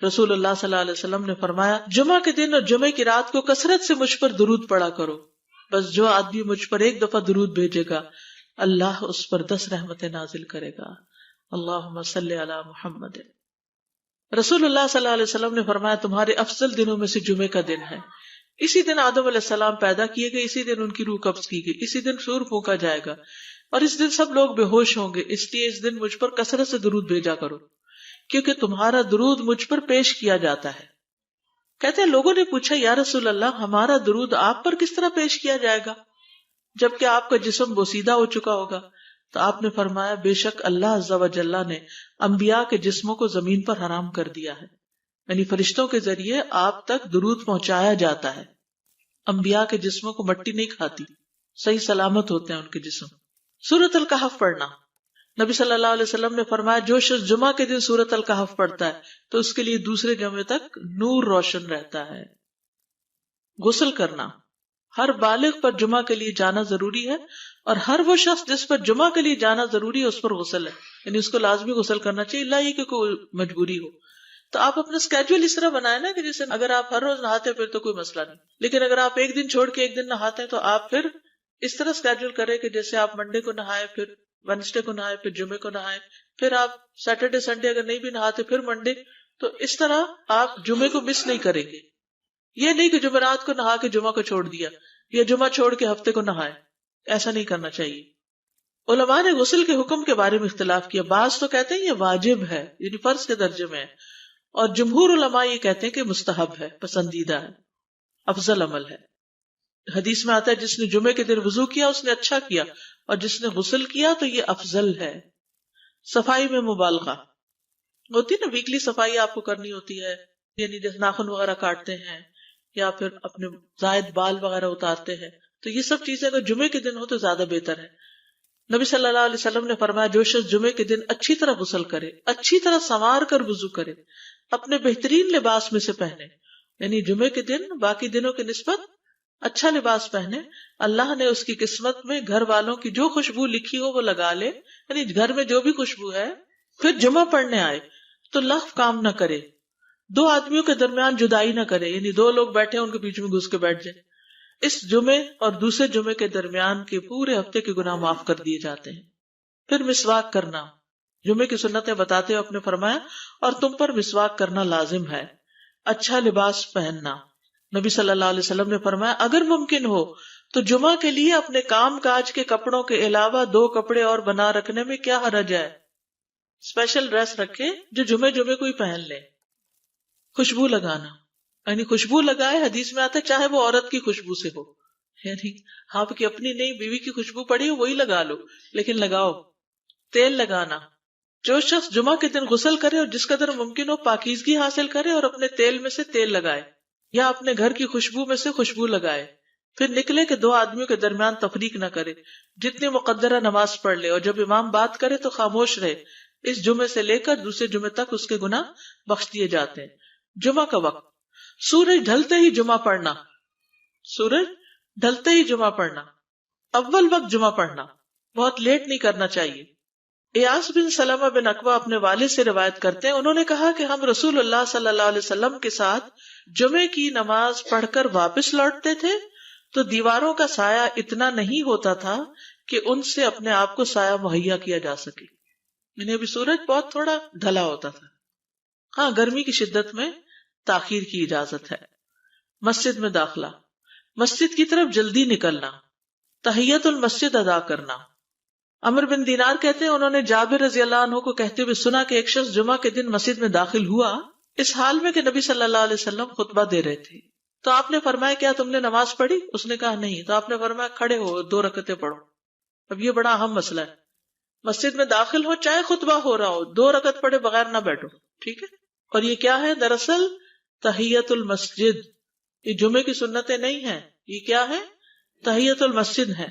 رسول اللہ صلی اللہ علیہ وسلم نے فرمایا جمعہ کے دن اور جمعے کی رات کو کثرت سے مجھ پر درود پڑا کرو، بس جو آدمی مجھ پر ایک دفعہ درود بھیجے گا اللہ اس پر 10 رحمتیں نازل کرے گا۔ اللہم صلی علی محمد۔ رسول اللہ صلی اللہ علیہ وسلم نے فرمایا تمہارے افضل دنوں میں سے جمعے کا دن ہے، اسی دن آدم علیہ السلام پیدا کیے گئے، اسی دن ان کی روح قبض کی گئی، اسی دن سور پھونکا جائے گا اور اس دن سب لوگ بے ہوش ہوں گے، اس لیے اس دن مجھ پر کثرت سے درود بھیجا کرو کیونکہ تمہارا درود مجھ پر پیش کیا جاتا ہے۔ کہتے ہیں لوگوں نے پوچھا یا رسول اللہ ہمارا درود آپ پر کس طرح پیش کیا جائے گا جبکہ آپ کا جسم بوسیدہ ہو چکا ہوگا؟ تو آپ نے فرمایا بے شک اللہ عز و جل نے انبیاء کے جسموں کو زمین پر حرام کر دیا ہے، یعنی فرشتوں کے ذریعے آپ تک درود پہنچایا جاتا ہے۔ انبیاء کے جسموں کو مٹی نہیں کھاتی، صحیح سلامت ہوتے ہیں ان کے جسم۔ سورۃ الکہف پڑھنا، نبی صلی اللہ علیہ وسلم نے فرمایا جو شخص جمعہ کے دن سورۃ الکہف پڑھتا ہے تو اس کے لیے دوسرے جمعے تک نور روشن رہتا ہے۔ غسل کرنا، ہر بالغ پر جمعہ کے لیے جانا ضروری ہے اور ہر وہ شخص جس پر جمعہ کے لیے جانا ضروری ہے اس پر غسل ہے، یعنی اس کو لازمی غسل کرنا چاہیے، اللہ یہ کہ کوئی مجبوری ہو۔ تو آپ اپنا اسکیجول اس طرح بنائیں نا کہ جیسے اگر آپ ہر روز نہاتے ہیں پھر تو کوئی مسئلہ نہیں، لیکن اگر آپ ایک دن چھوڑ کے ایک دن نہاتے ہیں تو آپ پھر اس طرح اسکیجول کریں کہ جیسے آپ منڈے کو نہائے، پھر وینسڈے کو نہائے، پھر جمعے کو نہائے، پھر آپ سیٹرڈے سنڈے اگر نہیں بھی نہاتے پھر منڈے، تو اس طرح آپ جمعے کو مس نہیں کریں گے۔ یہ نہیں کہ جمعرات کو نہا کے جمعہ کو چھوڑ دیا یا جمعہ چھوڑ کے ہفتے کو نہائے، ایسا نہیں کرنا چاہیے۔ علماء نے غسل کے حکم کے بارے میں اختلاف کیا، بعض تو کہتے ہیں یہ واجب ہے یعنی فرض کے درجے میں ہے، اور جمہور علماء یہ کہتے ہیں کہ مستحب ہے، پسندیدہ ہے، افضل عمل ہے۔ حدیث میں آتا ہے جس نے جمعے کے دن وضو کیا اس نے اچھا کیا اور جس نے غسل کیا تو یہ افضل ہے۔ صفائی میں مبالغہ ہوتی نا، ویکلی صفائی آپ کو کرنی ہوتی ہے، یعنی جیسے ناخن وغیرہ کاٹتے ہیں یا پھر اپنے زائد بال وغیرہ اتارتے ہیں، تو یہ سب چیزیں اگر جمعے کے دن ہو تو زیادہ بہتر ہے۔ نبی صلی اللہ علیہ وسلم نے فرمایا جو شخص جمعے کے دن اچھی طرح غسل کرے، اچھی طرح سنوار کر وضو کرے، اپنے بہترین لباس میں سے پہنے، یعنی جمعے کے دن باقی دنوں کی نسبت اچھا لباس پہنے، اللہ نے اس کی قسمت میں گھر والوں کی جو خوشبو لکھی ہو وہ لگا لے، یعنی گھر میں جو بھی خوشبو ہے، پھر جمعہ پڑھنے آئے تو لغو کام نہ کرے، 2 آدمیوں کے درمیان جدائی نہ کرے، یعنی 2 لوگ بیٹھے ان کے بیچ میں گھس کے بیٹھ جائے۔ اس جمعے اور دوسرے جمعے کے درمیان کے پورے ہفتے کے گناہ معاف کر دیے جاتے ہیں۔ پھر مسواک کرنا، جمعے کی سنتیں بتاتے ہوئے آپ نے فرمایا اور تم پر مسواک کرنا لازم ہے۔ اچھا لباس پہننا، نبی صلی اللہ علیہ وسلم نے فرمایا اگر ممکن ہو تو جمعہ کے لیے اپنے کام کاج کے کپڑوں کے علاوہ 2 کپڑے اور بنا رکھنے میں کیا حرج ہے، اسپیشل ڈریس رکھے جو جمعے کو ہی پہن لے۔ خوشبو لگانا، یعنی خوشبو لگائے، حدیث میں آتا ہے چاہے وہ عورت کی خوشبو سے ہو، یعنی آپ کی اپنی نہیں بیوی کی خوشبو پڑی ہو وہی لگا لو، لیکن لگاؤ۔ تیل لگانا، جو شخص جمعہ کے دن غسل کرے اور جس قدر ممکن ہو پاکیزگی حاصل کرے اور اپنے تیل میں سے تیل لگائے یا اپنے گھر کی خوشبو میں سے خوشبو لگائے، پھر نکلے کہ 2 آدمیوں کے درمیان تفریق نہ کرے، جتنی مقدرہ نماز پڑھ لے اور جب امام بات کرے تو خاموش رہے، اس جمعے سے لے کر دوسرے جمعے تک اس کے گناہ بخش دیے جاتے ہیں۔ جمعہ کا وقت، سورج ڈھلتے ہی جمعہ پڑھنا، سورج ڈھلتے ہی جمعہ پڑھنا، اول وقت جمعہ پڑھنا، بہت لیٹ نہیں کرنا چاہیے۔ ایاس بن سلمہ بن اکوع اپنے والد سے روایت کرتے ہیں، انہوں نے کہا کہ ہم رسول اللہ صلی اللہ علیہ وسلم کے ساتھ جمعے کی نماز پڑھ کر واپس لوٹتے تھے تو دیواروں کا سایہ اتنا نہیں ہوتا تھا کہ ان سے اپنے آپ کو سایہ مہیا کیا جا سکے، یعنی ابھی سورج بہت تھوڑا ڈھلا ہوتا تھا۔ ہاں گرمی کی شدت میں تاخیر کی اجازت ہے۔ مسجد میں داخلہ، مسجد کی طرف جلدی نکلنا، تحیت المسجد ادا کرنا۔ عمر بن دینار کہتے ہیں انہوں نے جابر رضی اللہ عنہ کو کہتے ہوئے سنا کہ ایک شخص جمعہ کے دن مسجد میں داخل ہوا اس حال میں کہ نبی صلی اللہ علیہ وسلم خطبہ دے رہے تھے، تو آپ نے فرمایا کیا تم نے نماز پڑھی؟ اس نے کہا نہیں، تو آپ نے فرمایا کھڑے ہو 2 رکعتیں پڑھو۔ اب یہ بڑا اہم مسئلہ ہے، مسجد میں داخل ہو چاہے خطبہ ہو رہا ہو 2 رکعت پڑھے بغیر نہ بیٹھو، ٹھیک ہے؟ اور یہ کیا ہے؟ دراصل تحیت المسجد، یہ جمعے کی سنتیں نہیں ہیں، یہ کیا ہے؟ تحیت المسجد ہے،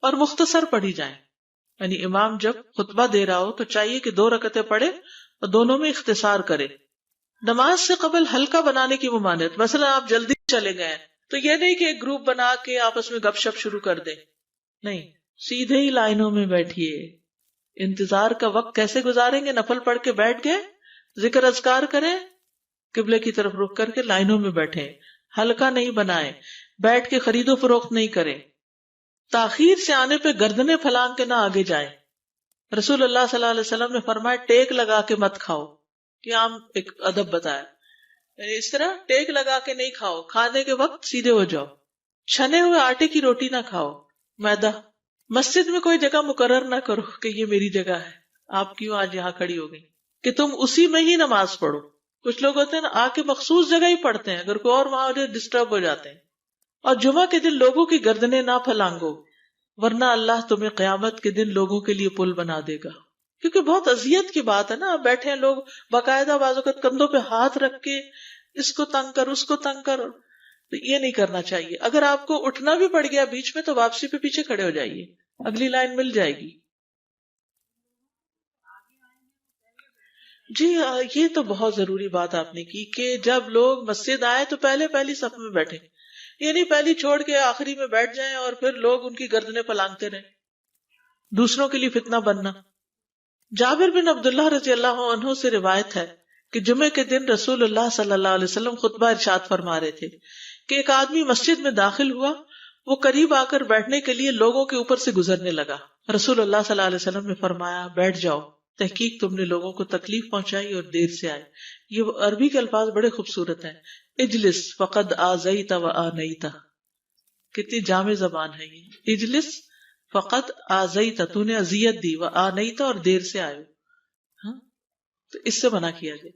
اور مختصر پڑھی جائیں، یعنی امام جب خطبہ دے رہا ہو تو چاہیے کہ 2 رکعتیں پڑھے اور دونوں میں اختصار کرے۔ نماز سے قبل ہلکا بنانے کی ممانعت، مثلا آپ جلدی چلے گئے تو یہ نہیں کہ ایک گروپ بنا کے آپس میں گپ شپ شروع کر دیں، نہیں، سیدھے ہی لائنوں میں بیٹھیے۔ انتظار کا وقت کیسے گزاریں گے؟ نفل پڑھ کے بیٹھ گئے، ذکر اذکار کریں، قبلے کی طرف رخ کر کے لائنوں میں بیٹھیں، حلقہ نہیں بنائیں، بیٹھ کے خرید و فروخت نہیں کریں، تاخیر سے آنے پہ گردنیں پھلانگ کے نہ آگے جائیں۔ رسول اللہ صلی اللہ علیہ وسلم نے فرمایا ٹیک لگا کے مت کھاؤ، یہ عام ایک ادب بتایا، یعنی اس طرح ٹیک لگا کے نہیں کھاؤ، کھانے کے وقت سیدھے ہو جاؤ۔ چھنے ہوئے آٹے کی روٹی نہ کھاؤ، میدا۔ مسجد میں کوئی جگہ مقرر نہ کرو کہ یہ میری جگہ ہے، آپ کیوں آج یہاں کھڑی ہو گئی، کہ تم اسی میں ہی نماز پڑھو۔ کچھ لوگ ہوتے ہیں نا، آ کے مخصوص جگہ ہی پڑھتے ہیں، اگر کوئی اور وہاں ہو جائے ڈسٹرب ہو جاتے ہیں۔ اور جمعہ کے دن لوگوں کی گردنیں نہ پھلانگو، ورنہ اللہ تمہیں قیامت کے دن لوگوں کے لیے پل بنا دے گا۔ کیونکہ بہت اذیت کی بات ہے نا، آپ بیٹھے ہیں لوگ باقاعدہ بعض اوقات کندھوں پہ ہاتھ رکھ کے اس کو تنگ کر اس کو تنگ کر، تو یہ نہیں کرنا چاہیے۔ اگر آپ کو اٹھنا بھی پڑ گیا بیچ میں تو واپسی پہ پیچھے کھڑے ہو جائیے، اگلی لائن مل جائے گی۔ جی یہ تو بہت ضروری بات آپ نے کی کہ جب لوگ مسجد آئے تو پہلی صف میں بیٹھے، یعنی پہلی چھوڑ کے آخری میں بیٹھ جائیں اور پھر لوگ ان کی گردنیں پلانگتے رہیں، دوسروں کے لیے فتنہ بننا۔ جابر بن عبداللہ رضی اللہ عنہ سے روایت ہے کہ جمعے کے دن رسول اللہ صلی اللہ علیہ وسلم خطبہ ارشاد فرما رہے تھے کہ ایک آدمی مسجد میں داخل ہوا، وہ قریب آ کر بیٹھنے کے لیے لوگوں کے اوپر سے گزرنے لگا۔ رسول اللہ صلی اللہ علیہ وسلم نے فرمایا بیٹھ جاؤ، تحقیق تم نے لوگوں کو تکلیف پہنچائی اور دیر سے آئے۔ یہ عربی کے الفاظ بڑے خوبصورت ہیں، اجلس فقد آذیت و آنیت، کتنی جامع زبان ہے یہ۔ اجلس فقط آذیت، تو نے اذیت دی، و آنیت، اور دیر سے آئے۔ ہاں تو اس سے منع کیا گیا۔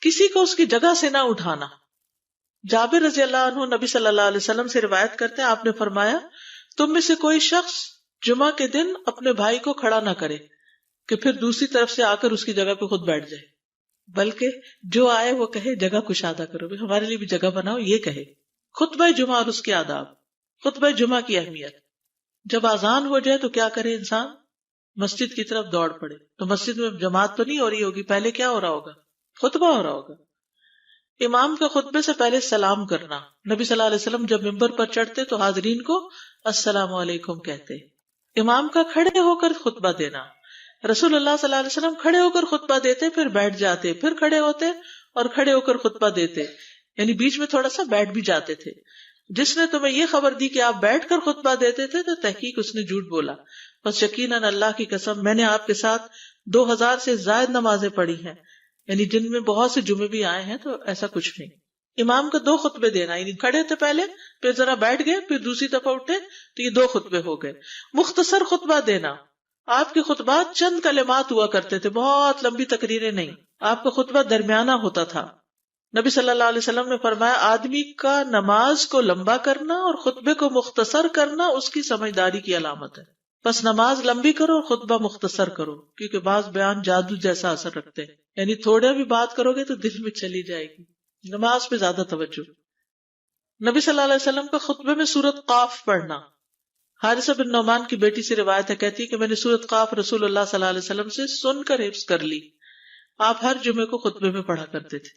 کسی کو اس کی جگہ سے نہ اٹھانا۔ جابر رضی اللہ عنہ نبی صلی اللہ علیہ وسلم سے روایت کرتے ہیں، آپ نے فرمایا تم میں سے کوئی شخص جمعہ کے دن اپنے بھائی کو کھڑا نہ کرے کہ پھر دوسری طرف سے آ کر اس کی جگہ پہ خود بیٹھ جائے، بلکہ جو آئے وہ کہے جگہ کشادہ کرو، ہمارے لیے بھی جگہ بناؤ، یہ کہے۔ خطبہ جمعہ اور اس کے آداب۔ خطبہ جمعہ کی اہمیت، جب اذان ہو جائے تو کیا کرے انسان؟ مسجد کی طرف دوڑ پڑے۔ تو مسجد میں جماعت تو نہیں ہو رہی ہوگی، پہلے کیا ہو رہا ہوگا؟ خطبہ ہو رہا ہوگا۔ امام کا خطبے سے پہلے سلام کرنا۔ نبی صلی اللہ علیہ وسلم جب ممبر پر چڑھتے تو حاضرین کو السلام علیکم کہتے۔ امام کا کھڑے ہو کر خطبہ دینا۔ رسول اللہ صلی اللہ علیہ وسلم کھڑے ہو کر خطبہ دیتے، پھر بیٹھ جاتے، پھر کھڑے ہوتے اور کھڑے ہو کر خطبہ دیتے، یعنی بیچ میں تھوڑا سا بیٹھ بھی جاتے تھے۔ جس نے تمہیں یہ خبر دی کہ آپ بیٹھ کر خطبہ دیتے تھے تو تحقیق اس نے جھوٹ بولا، بس یقیناً اللہ کی قسم میں نے آپ کے ساتھ 2000 سے زائد نمازیں پڑھی ہیں، یعنی جن میں بہت سے جمعے بھی آئے ہیں، تو ایسا کچھ نہیں۔ امام کا 2 خطبے دینا، یعنی کھڑے تھے پہلے، پھر ذرا بیٹھ گئے، پھر دوسری دفعہ اٹھے تو یہ 2 خطبے ہو گئے۔ مختصر خطبہ دینا۔ آپ کے خطبات چند کلمات ہوا کرتے تھے، بہت لمبی تقریریں نہیں، آپ کا خطبہ درمیانہ ہوتا تھا۔ نبی صلی اللہ علیہ وسلم نے فرمایا آدمی کا نماز کو لمبا کرنا اور خطبے کو مختصر کرنا اس کی سمجھداری کی علامت ہے۔ بس نماز لمبی کرو اور خطبہ مختصر کرو، کیونکہ بعض بیان جادو جیسا اثر رکھتے ہیں، یعنی تھوڑے بھی بات کرو گے تو دل میں چلی جائے گی۔ نماز پہ زیادہ توجہ۔ نبی صلی اللہ علیہ وسلم کا خطبے میں سورۃ قاف پڑھنا۔ حارثہ بن نعمان کی بیٹی سے روایت ہے، کہتی ہے کہ میں نے سورۃ قاف رسول اللہ صلی اللہ علیہ وسلم سے سن کر حفظ کر لی۔ آپ ہر جمعے کو خطبے میں پڑھا کرتے تھے۔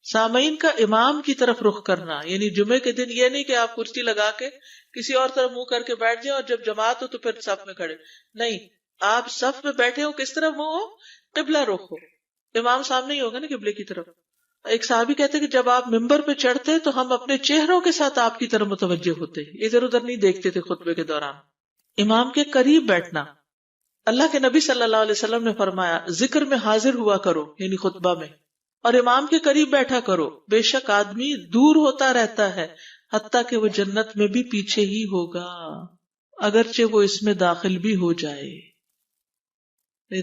سامعین کا امام کی طرف رخ کرنا، یعنی جمعے کے دن یہ نہیں کہ آپ کرسی لگا کے کسی اور طرف منہ کر کے بیٹھ جائیں اور جب جماعت ہو تو پھر صف میں کھڑے، نہیں، آپ صف میں بیٹھے ہو، کس طرف منہ ہو؟ قبلہ رخ ہو، امام سامنے ہی ہوگا نا قبلے کی طرف۔ ایک صحابی کہتے کہ جب آپ ممبر پہ چڑھتے تو ہم اپنے چہروں کے ساتھ آپ کی طرف متوجہ ہوتے، ادھر ادھر نہیں دیکھتے تھے خطبے کے دوران۔ امام کے قریب بیٹھنا۔ اللہ کے نبی صلی اللہ علیہ وسلم نے فرمایا ذکر میں حاضر ہوا کرو، یعنی خطبہ میں، اور امام کے قریب بیٹھا کرو، بے شک آدمی دور ہوتا رہتا ہے حتیٰ کہ وہ جنت میں بھی پیچھے ہی ہوگا اگرچہ وہ اس میں داخل بھی ہو جائے۔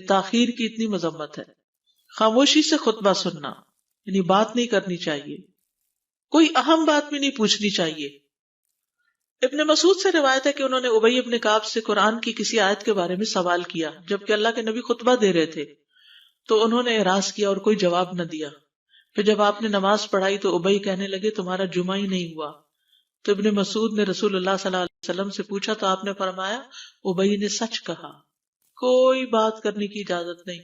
تاخیر کی اتنی مذمت ہے۔ خاموشی سے خطبہ سننا، یعنی بات نہیں کرنی چاہیے، کوئی اہم بات بھی نہیں پوچھنی چاہیے۔ ابن مسعود سے روایت ہے کہ انہوں نے ابی ابن کعب سے قرآن کی کسی آیت کے بارے میں سوال کیا جبکہ اللہ کے نبی خطبہ دے رہے تھے، تو انہوں نے اعراض کیا اور کوئی جواب نہ دیا۔ پھر جب آپ نے نماز پڑھائی تو ابی کہنے لگے تمہارا جمعہ ہی نہیں ہوا۔ تو ابن مسعود نے رسول اللہ صلی اللہ علیہ وسلم سے پوچھا تو آپ نے فرمایا ابی نے سچ کہا، کوئی بات کرنے کی اجازت نہیں،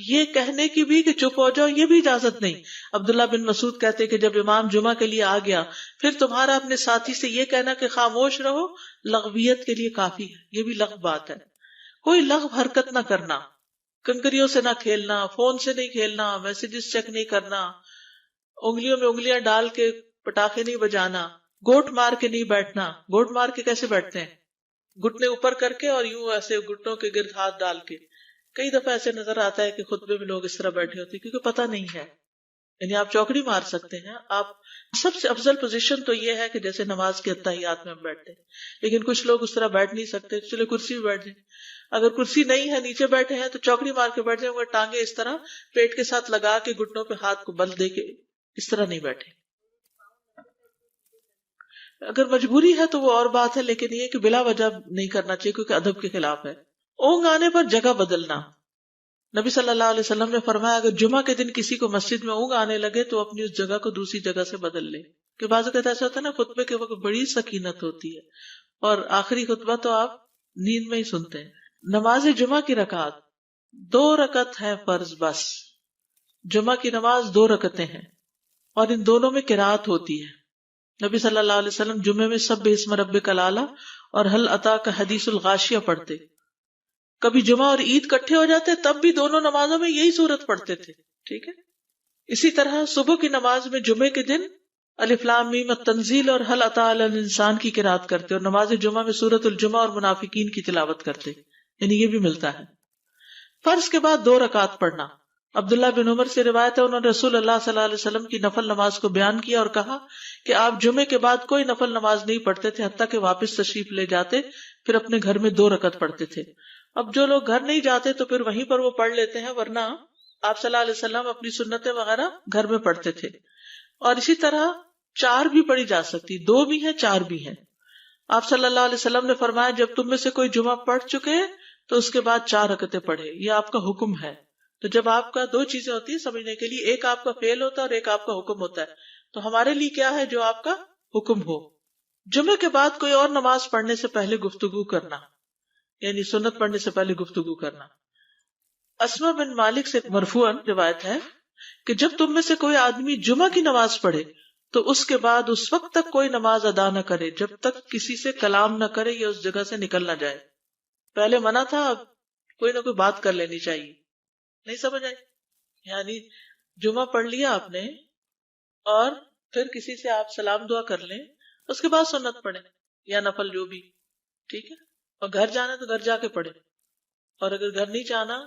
یہ کہنے کی بھی کہ چپ ہو جاؤ یہ بھی اجازت نہیں۔ عبداللہ بن مسعود کہتے کہ جب امام جمعہ کے لیے آ گیا پھر تمہارا اپنے ساتھی سے یہ کہنا کہ خاموش رہو لغویت کے لیے کافی ہے، یہ بھی لغو بات ہے۔ کوئی لغو حرکت نہ کرنا، کنکریوں سے نہ کھیلنا، فون سے نہیں کھیلنا، میسجز چیک نہیں کرنا، انگلیوں میں انگلیاں ڈال کے پٹاخے نہیں بجانا، گوٹ مار کے نہیں بیٹھنا. گوٹ مار کے کیسے بیٹھتے ہیں؟ گھٹنے اوپر کر کے اور یوں ایسے گھٹنوں کے گرد ہاتھ ڈال کے. کئی دفعہ ایسے نظر آتا ہے کہ خطبے میں لوگ اس طرح بیٹھے ہوتے ہیں کیونکہ پتہ نہیں ہے. یعنی آپ چوکڑی مار سکتے ہیں. آپ سب سے افضل پوزیشن تو یہ ہے کہ جیسے نماز کے اتحیات میں ہم بیٹھتے ہیں، لیکن کچھ لوگ اس طرح بیٹھ نہیں سکتے، چلے کرسی میں بیٹھ جائیں. اگر کرسی نہیں ہے، نیچے بیٹھے ہیں، تو چوکڑی مار کے بیٹھ جائیں، مگر ٹانگیں اس طرح پیٹ کے ساتھ لگا کے گھٹنوں پہ ہاتھ کو بل دے کے اس طرح نہیں بیٹھے. اگر مجبوری ہے تو وہ اور بات ہے، لیکن یہ کہ بلا وجہ نہیں کرنا چاہیے کیونکہ ادب کے خلاف ہے. اونگ آنے پر جگہ بدلنا. نبی صلی اللہ علیہ وسلم نے فرمایا اگر جمعہ کے دن کسی کو مسجد میں اونگ آنے لگے تو اپنی اس جگہ کو دوسری جگہ سے بدل لے. کہ بعض اوقات ایسا ہوتا ہے نا، خطبے کے وقت بڑی سکینت ہوتی ہے اور آخری خطبہ تو آپ نیند میں ہی سنتے ہیں. نماز جمعہ کی رکعت 2 رکعت ہے فرض بس. جمعہ کی نماز 2 رکعتیں ہیں اور ان دونوں میں قرات ہوتی ہے. نبی صلی اللہ علیہ وسلم جمعے میں سبح اسم ربک الاعلی اور حل اتی کا حدیث الغاشیہ پڑھتے. کبھی جمعہ اور عید کٹھے ہو جاتے تب بھی دونوں نمازوں میں یہی صورت پڑھتے تھے. ٹھیک ہے. اسی طرح صبح کی نماز میں جمعے کے دن الف لام میم التنزیل اور حل اتی علی الانسان کی قرات کرتے اور نماز جمعہ میں سورۃ الجمعہ اور منافقین کی تلاوت کرتے. یعنی یہ بھی ملتا ہے. فرض کے بعد 2 رکعت پڑھنا. عبداللہ بن عمر سے روایت ہے انہوں نے رسول اللہ صلی اللہ علیہ وسلم کی نفل نماز کو بیان کیا اور کہا کہ آپ جمعے کے بعد کوئی نفل نماز نہیں پڑھتے تھے حتیٰ کہ واپس تشریف لے جاتے پھر اپنے گھر میں 2 رکعت پڑھتے تھے. اب جو لوگ گھر نہیں جاتے تو پھر وہیں پر وہ پڑھ لیتے ہیں، ورنہ آپ صلی اللہ علیہ وسلم اپنی سنتیں وغیرہ گھر میں پڑھتے تھے. اور اسی طرح 4 بھی پڑھی جا سکتی، 2 بھی ہیں 4 بھی ہیں. آپ صلی اللہ علیہ وسلم نے فرمایا جب تم میں سے کوئی جمعہ پڑھ چکے تو اس کے بعد 4 رکعتیں پڑھے. یہ آپ کا حکم ہے. تو جب آپ کا 2 چیزیں ہوتی ہیں سمجھنے کے لیے، ایک آپ کا فعل ہوتا ہے اور ایک آپ کا حکم ہوتا ہے. تو ہمارے لیے کیا ہے؟ جو آپ کا حکم ہو. جمعے کے بعد کوئی اور نماز پڑھنے سے پہلے گفتگو کرنا، یعنی سنت پڑھنے سے پہلے گفتگو کرنا. اسما بن مالک سے مرفوعاً روایت ہے کہ جب تم میں سے کوئی آدمی جمعہ کی نماز پڑھے تو اس کے بعد اس وقت تک کوئی نماز ادا نہ کرے جب تک کسی سے کلام نہ کرے یا اس جگہ سے نکل نہ جائے. پہلے منع تھا، اب کوئی نہ کوئی بات کر لینی چاہیے. نہیں سمجھ آئی؟ یعنی جمعہ پڑھ لیا آپ نے اور پھر کسی سے آپ سلام دعا کر لیں، اس کے بعد سنت پڑھیں یا نفل جو بھی. ٹھیک ہے. اور گھر جانا تو گھر جا کے پڑھیں، اور اگر گھر نہیں جانا